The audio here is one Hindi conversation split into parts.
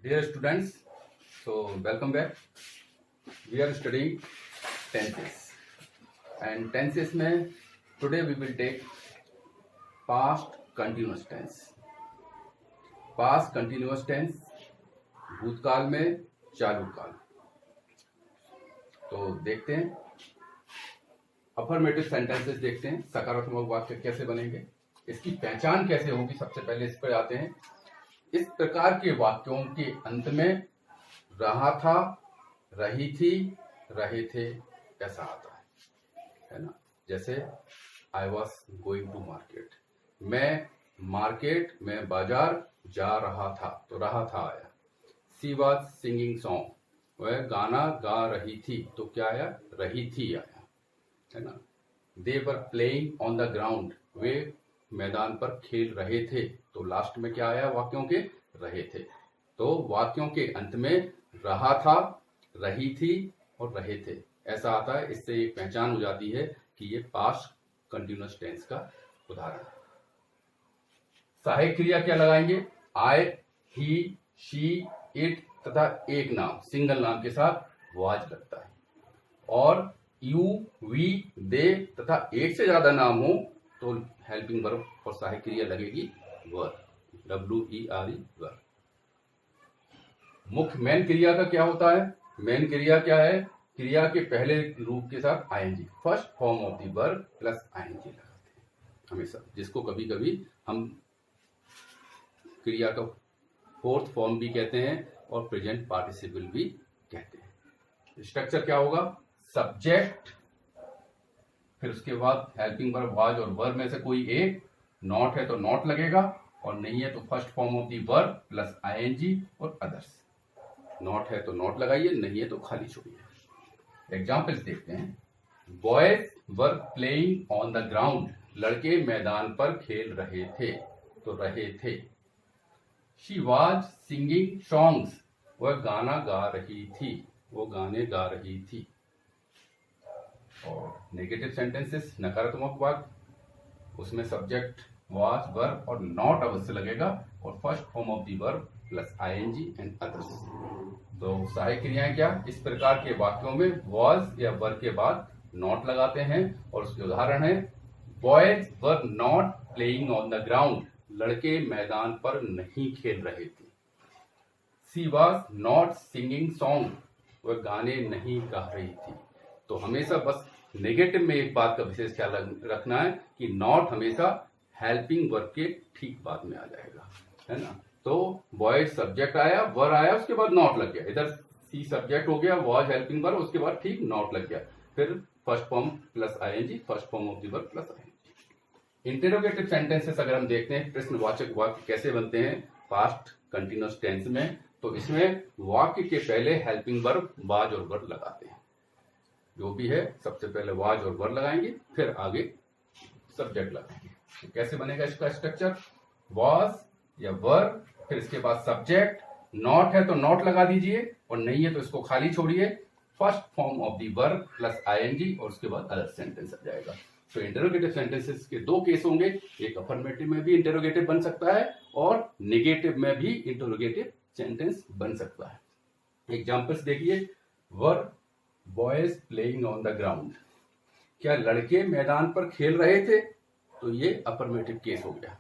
Dear students, so welcome back. We are studying tenses, and tenses में today we will take past continuous tense. Past continuous tense भूतकाल में चालू काल. तो देखते हैं अफर्मेटिव सेंटेंसेस, देखते हैं सकारात्मक वाक्य कैसे बनेंगे, इसकी पहचान कैसे होगी. सबसे पहले इस पर आते हैं. इस प्रकार के वाक्यों के अंत में रहा था, रही थी, रहे थे ऐसा आता है ना. जैसे I was going to market, मैं मार्केट में बाजार जा रहा था, तो रहा था आया. सी वॉज सिंगिंग सॉन्ग, वह गाना गा रही थी, तो क्या आया, रही थी आया है ना. They were playing on the ground, वे मैदान पर खेल रहे थे, तो लास्ट में क्या आया, वाक्यों के रहे थे. तो वाक्यों के अंत में रहा था, रही थी और रहे थे ऐसा आता है. इससे एक पहचान हो जाती है कि ये पास्ट कंटिन्यूअस टेंस का उदाहरण है. सहायक क्रिया क्या लगाएंगे, आई, ही, शी, इट तथा एक नाम सिंगल नाम के साथ वाज लगता है. और यू, वी, दे तथा एक से ज्यादा नाम हो तो हेल्पिंग वर्ब और सहायक क्रिया लगेगी वर, WERE वर. मुख्य मेन क्रिया का क्या होता है, मेन क्रिया क्या है, क्रिया के पहले रूप के साथ I N G, first form of the verb plus I N G लगाते हैं हमेशा, जिसको कभी कभी हम क्रिया का फोर्थ फॉर्म भी कहते हैं और प्रेजेंट पार्टिसिपल भी कहते हैं. स्ट्रक्चर क्या होगा, सब्जेक्ट, फिर उसके बाद हेल्पिंग वर्ब वाज और वर्ब में से कोई एक, नॉट है तो नॉट लगेगा और नहीं है तो first form of the verb plus I N G और अदर्स. नॉट है तो नॉट लगाइए, नहीं है तो खाली छोड़िए. एग्जाम्पल्स देखते हैं. Boys were playing on the ground, लड़के मैदान पर खेल रहे थे, तो रहे थे. शी वाज सिंगिंग सॉन्ग्स, वह गाना गा रही थी, वो गाने गा रही थी. और नेगेटिव सेंटेंसेस, नकारात्मक वाक्य, उसमें सब्जेक्ट वाज वर्ब और नॉट अवश्य लगेगा और first form of the verb plus I N G and others. तो सहायक क्रियाएं क्या, इस प्रकार के वाक्यों में वाज या वर्ब के बाद नॉट लगाते हैं और उसके उदाहरण है boys were not playing on the ground, लड़के मैदान पर नहीं खेल रहे थे. She was not singing song, वह गाने नहीं गा रही थी. तो हमेशा बस नेगेटिव में एक बात का विशेष ख्याल रखना है कि नॉट हमेशा हेल्पिंग वर्ब के ठीक बाद में आ जाएगा, है ना. तो बॉयज सब्जेक्ट आया, वर आया, उसके बाद नॉट लग गया. इधर सी सब्जेक्ट हो गया, वाज हेल्पिंग वर्ब, उसके बाद ठीक नॉट लग गया. फिर first form plus I N G, first form of the verb plus I N G. Interrogative sentences अगर हम देखते हैं, प्रश्नवाचक वाक्य कैसे बनते हैं पास्ट कंटिन्यूअस टेंस में, तो इसमें वाक्य के पहले हेल्पिंग वर्ब वाज और वर लगाते हैं. जो भी है सबसे पहले वाज और वर लगाएंगे, फिर आगे सब्जेक्ट लगाएंगे. तो कैसे बनेगा इसका स्ट्रक्चर, वाज या वर, फिर इसके बाद सब्जेक्ट, नॉट है तो नॉट लगा दीजिए और नहीं है तो इसको खाली छोड़िए, first form of the verb plus I N G और उसके बाद अदर सेंटेंस आ जाएगा. तो इंटरोगेटिव सेंटेंसेस के दो केस होंगे, एक अफर्मेटिव में भी इंटरोगेटिव बन सकता है और नेगेटिव में भी इंटरोगेटिव सेंटेंस बन सकता है. एग्जाम्पल्स देखिए. Were boys playing on the ground, क्या लड़के मैदान पर खेल रहे थे, तो ये अफर्मेटिव केस हो गया.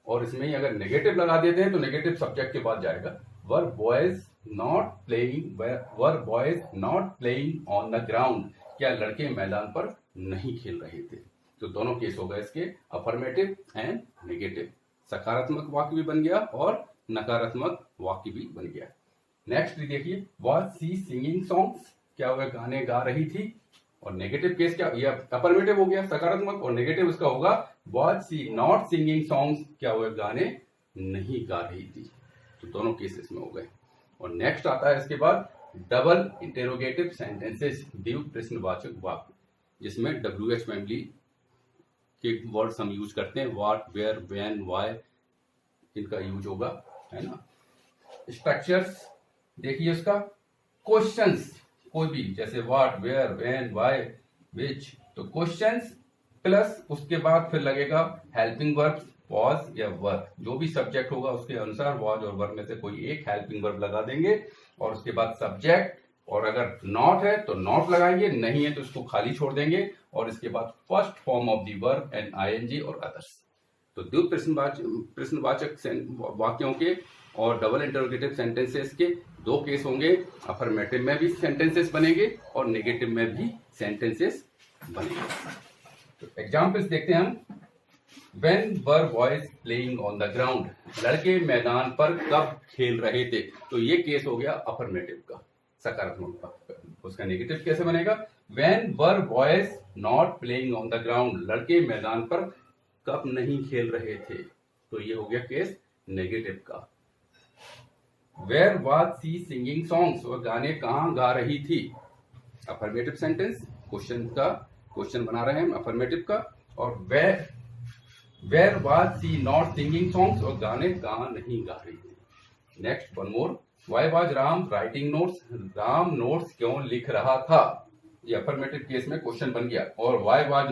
और इसमें ही अगर नेगेटिव लगा देते हैं तो नेगेटिव सब्जेक्ट के बाद जाएगा. Were boys not playing on the ground, क्या लड़के मैदान पर नहीं खेल रहे थे. तो दोनों केस हो गए इसके, अफर्मेटिव एंड नेगेटिव. सकारात्मक वाक्य भी बन गया और नकारात्मक वाक्य भी बन गया. नेक्स्ट देखिए, वाज सी सिंगिंग सॉन्ग्स, क्या वह गाने गा रही थी. और नेगेटिव केस क्या, यह अफर्मेटिव हो गया सकारात्मक, और नेगेटिव इसका होगा was she not singing songs, क्या वह गाने नहीं गा रही थी. तो दोनों केसेस में हो गए. और नेक्स्ट आता है इसके बाद डबल इंटेरोगेटिव सेंटेंसेस, द्वितीय प्रश्नवाचक वाक्य, जिसमें WH फैमिली के वर्ड्स हम यूज करते हैं, व्हाट, वेयर, व्हेन, व्हाई, इनका यूज होगा, है ना. स्ट्रक्चर्स देखिए उसका, क्वेश्चंस कोई भी, जैसे what, where, when, why, which, तो क्वेश्चंस प्लस उसके बाद फिर लगेगा हेल्पिंग वर्ब्स वॉज या वर, जो भी सब्जेक्ट होगा उसके अनुसार वॉज और वर में से कोई एक हेल्पिंग वर्ब लगा देंगे और उसके बाद सब्जेक्ट, और अगर नॉट है तो नॉट लगाएंगे, नहीं है तो उसको खाली छोड़ देंगे और इसके बाद first form of the verb and I N G और अदर्स। तो द्वित प्रश्नवाचक वाक्यों के और डबल इंटरोगेटिव सेंटेंसेस के दो केस होंगे। अफर्मेटिव में भी सेंटेंसेस बनेंगे और नेगेटिव में भी सेंटेंसेस बनेंगे। तो एग्जाम्पल्स देखते हैं हम। When were boys playing on the ground? लड़के मैदान पर कब खेल रहे थे? तो ये केस हो गया अफर्मेटिव का, सकारात्मक का। उसका नेगेटिव कैसे बनेगा? When were boys not playing on the ground? लड़के मैदान पर कब नहीं खेल रहे थे? तो ये हो गया केस नेगेटिव का। Where was she singing songs? वह गाने कहाँ गा रही थी? अफर्मेटिव सेंटेंस, क्वेश्चन का क्वेश्चन बना रहे हैं हम अफर्मेटिव का। और Where was she not singing songs? और गाने कहाँ नहीं गा रही थी। Next one more. Why was Ram writing notes? Ram notes क्यों लिख रहा था? ये अफर्मेटिव केस में क्वेश्चन बन गया। और Why was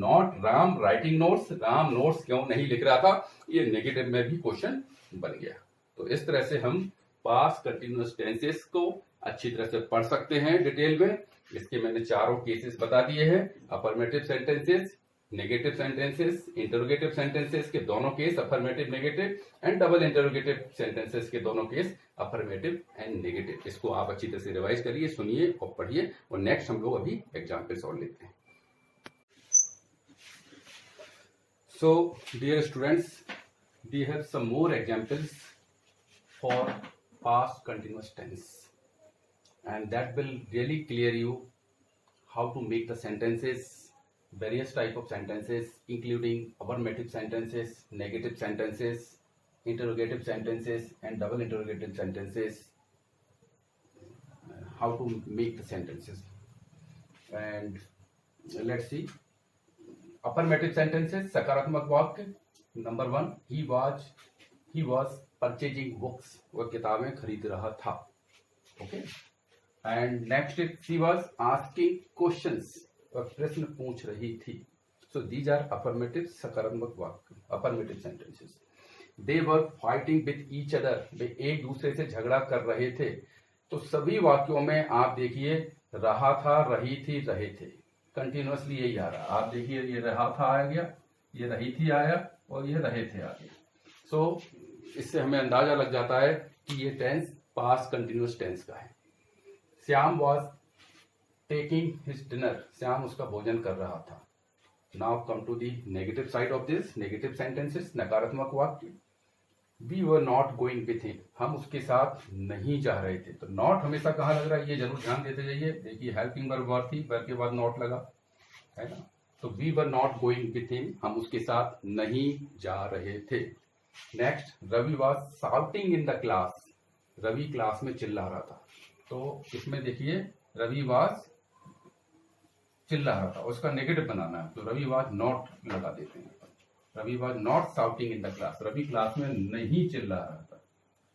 not Ram writing notes? Ram notes क्यों नहीं लिख रहा था? ये नेगेटिव में भी क्वेश्चन बन गया। तो इस तरह से हम पास्ट कंटिन्यूअस टेंसेस को अच्छी तरह से पढ़ सकते हैं डिटेल में। इसके मैंने चारों केसेस बता दिए हैं। Affirmative sentences, negative sentences, interrogative sentences के दोनों case affirmative negative, and double interrogative sentences के दोनों केस अफर्मेटिव एंड नेगेटिव। इसको आप अच्छी तरह से रिवाइज करिए, सुनिए और पढ़िए। और नेक्स्ट हम लोग अभी एग्जाम्पल्स और लेते हैं। So dear students, we have some more examples for past continuous tense, and that will really clear you how to make the sentences, various type of sentences, including affirmative sentences, negative sentences, interrogative sentences, and double interrogative sentences, how to make the sentences. And let's see. Affirmative sentences, सकारात्मक वाक्य। Number 1, he was purchasing books, वह किताबें खरीद रहा था। Okay. And next she was asking questions, वह प्रश्न पूछ रही थी। सो दीज आर अफर्मेटिव सकारात्मक वाक्य, affirmative sentences. They were fighting with each other, वे एक दूसरे से झगड़ा कर रहे थे। तो सभी वाक्यों में आप देखिए रहा था, रही थी, रहे थे, कंटिन्यूअसली यही आ रहा। आप देखिए ये रहा था आ गया, ये रही थी आया और ये रहे थे आ गया। सो इससे हमें अंदाजा लग जाता है कि ये टेंस पास्ट कंटिन्यूअस टेंस का है। Shyam was taking his dinner, Shyam उसका भोजन कर रहा था। Now come to the negative side of this, negative sentences, नकारात्मक वाक्य। We were not going with him, हम उसके साथ नहीं जा रहे थे। तो नॉट हमेशा कहाँ लग रहा है ये जरूर ध्यान देते जाइए। देखिए हेल्पिंग वर्ब थी, वर्ब के बाद नॉट लगा है ना। तो we were not going with him, हम उसके साथ नहीं जा रहे थे। Next, Ravi was shouting in the class, Ravi class में चिल्ला रहा था। तो इसमें देखिए रवि वाज चिल्ला रहा था, उसका नेगेटिव बनाना है। तो रवि वाज नॉट लगा देते हैं। Ravi was not shouting in the class, Ravi class में नहीं चिल्ला रहा था।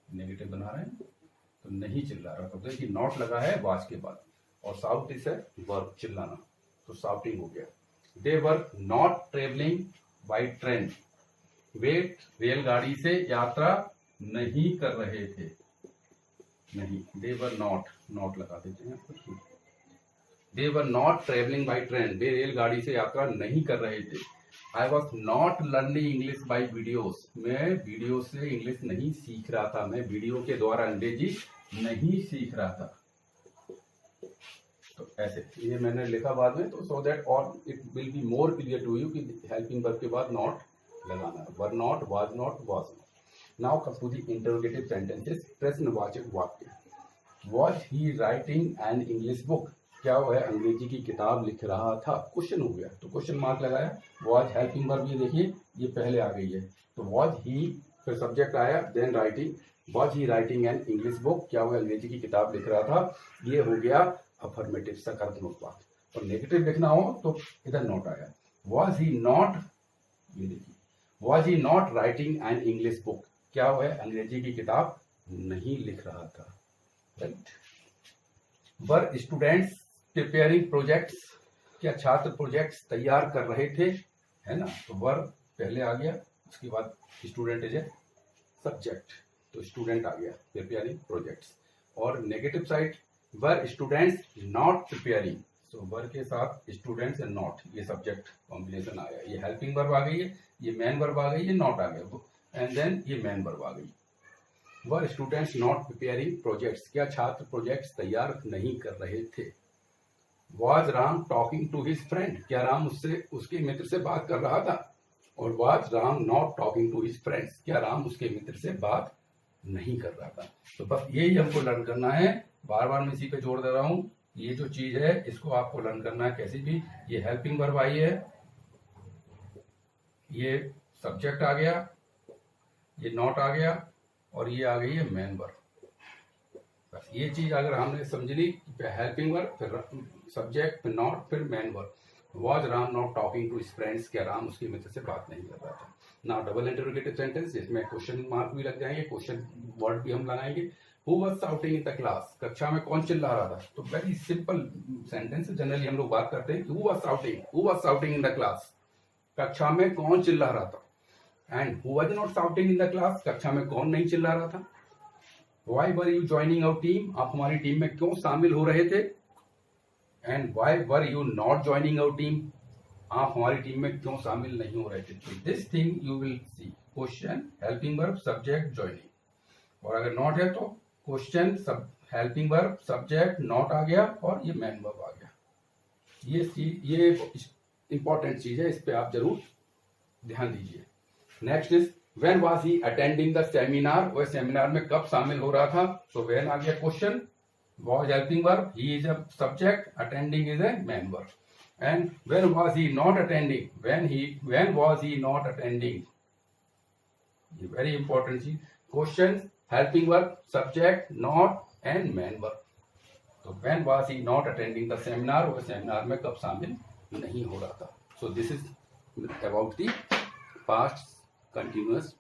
नेगेटिव बना रहे हैं तो नहीं चिल्ला रहा था। देखिए नॉट लगा है वाज के बाद, और शाउट इज वर्ब चिल्लाना, तो शाउटिंग हो गया। They were not travelling by train, वे रेलगाड़ी से यात्रा नहीं कर रहे थे। नहीं, दे वर नॉट लगा देते हैं। They were not travelling by train, वे रेलगाड़ी से यात्रा नहीं कर रहे थे। I was not learning English by videos, मैं वीडियो से इंग्लिश नहीं सीख रहा था, मैं वीडियो के द्वारा अंग्रेजी नहीं सीख रहा था। तो ऐसे ये मैंने लिखा बाद में, तो सो दैट और it will be more clear to you कि हेल्पिंग वर्ब के बाद नॉट लगाना है। Were not, was not, was not. Now come to the interrogative sentences, प्रश्नवाचक वाक्य। Was he writing an English book? क्या वह अंग्रेजी की किताब लिख रहा था? क्वेश्चन हो गया, तो क्वेश्चन मार्क लगाया। Was हेल्पिंग वर्ब, ये देखिए ये पहले आ गई है। तो was he, फिर सब्जेक्ट आया, then writing, was he writing an English book? क्या वह अंग्रेजी की किताब लिख रहा था? ये हो गया अफर्मेटिव सकारात्मक वाक्य। और नेगेटिव लिखना हो तो इधर नॉट आया। Was he not, ये देखिए, was he not writing an English book? क्या वह अंग्रेजी की किताब नहीं लिख रहा था? राइट। वर स्टूडेंट्स प्रिपेयरिंग प्रोजेक्ट्स, क्या छात्र प्रोजेक्ट्स तैयार कर रहे थे? है ना। तो वर पहले आ गया, उसके बाद स्टूडेंट इज ए सब्जेक्ट, तो स्टूडेंट आ गया प्रिपेयरिंग प्रोजेक्ट्स। और negative side were students not preparing, so were के साथ स्टूडेंट्स एंड नॉट, ये सब्जेक्ट कॉम्बिनेशन आया, ये हेल्पिंग वर्ब आ गई है, ये मैन वर्ब आ गई, ये नॉट आ गया, एंड देन ये मैन वर्ब आ गई। Were students not preparing projects, क्या छात्र प्रोजेक्ट्स तैयार नहीं कर रहे थे। Was Ram talking to his friend, क्या राम उससे उसके मित्र से बात कर रहा था। और was Ram not talking to his friends, क्या राम उसके मित्र से बात नहीं कर रहा था। तो बस यही हमको लर्न करना है, बार बार मैं इसी पे जोर दे रहा हूं, ये जो चीज है इसको आपको लर्न करना है कैसे भी। ये हेल्पिंग वर्ब आई है, ये सब्जेक्ट आ गया, ये नॉट आ गया, और ये आ गई है मैन वर्ब। बस ये चीज अगर हमने समझ ली, हेल्पिंग वर्ब फिर सब्जेक्ट फिर नॉट फिर main verb. Was Ram not talking to his friends, क्या राम उसके मित्र से बात नहीं कर रहा था। ना डबल इंटरोगेटिव सेंटेंस, जिसमें क्वेश्चन मार्क भी लग जाएंगे, क्वेश्चन वर्ड भी हम लगाएंगे। Who was shouting in the class, कक्षा में कौन चिल्ला रहा था। तो वेरी सिंपल सेंटेंस, जनरली हम लोग बात करते हैं कि who was shouting in the class, कक्षा में कौन चिल्ला रहा था। And who was not shouting in the class, कक्षा में कौन नहीं चिल्ला रहा था। Why were you joining our team, आप हमारी टीम में क्यों शामिल हो रहे थे। And why were you not joining our team, आप हमारी टीम में क्यों शामिल नहीं हो रहे थे। This thing you will see, question helping verb subject joining. और अगर नॉट है तो क्वेश्चन सब हेल्पिंग वर्ब सब्जेक्ट नॉट आ गया और ये मैन वर्ब आ गया। ये इंपॉर्टेंट चीज है, इस पे आप जरूर ध्यान दीजिए। Next is when was he attending the seminar, वह सेमिनार में कब शामिल हो रहा था। तो व्हेन आ गया question, was helping verb, he is a subject, attending is a main verb. And when was he not attending, when was he not attending, very important thing, questions helping verb subject not and main verb. तो when was he not attending the seminar, वो सेमिनार में कब शामिल नहीं हो रहा था। So this is about the past continuous